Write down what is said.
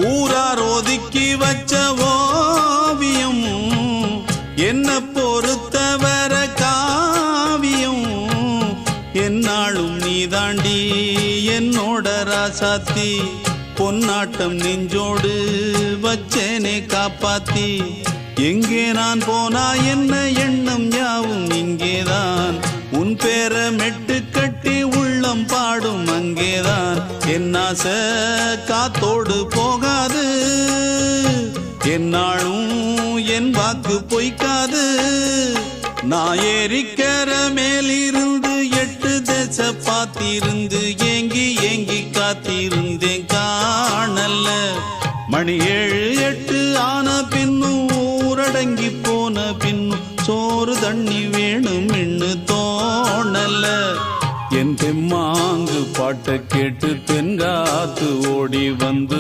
ஊரார் ஒதுக்கி வச்ச ஓவியம் என்ன பொறுத்தவர காவியம் என்னாலும் நீதாண்டி என்னோட ராசாத்தி பொன்னாட்டம் நெஞ்சோடு வச்சேனே காப்பாத்தி எங்கே நான் போனா என்ன எண்ணம் யாவும் இங்கேதான் உன் பேர மெட்டு கட்டி உள்ளம் பாடும் அங்கேதான் என் ஆசை காத்தோடு போகாது என்னாலும் என் வாக்கு பொய்க்காது நான் ஏறிக்கிற மேலிருந்து 8 தேச பார்த்திருந்து ஏங்கி ஏங்கி காத்திருந்தேன் காணல்ல மணி 7 8 ஆன பின்னும் ஊரடங்கி போன பின்னும் சோறு தண்ணி வேணும் இன்னு தோணல என் தெம்மாங்கு பாட்டை கேட்டு தென்காத்து ஓடி வந்து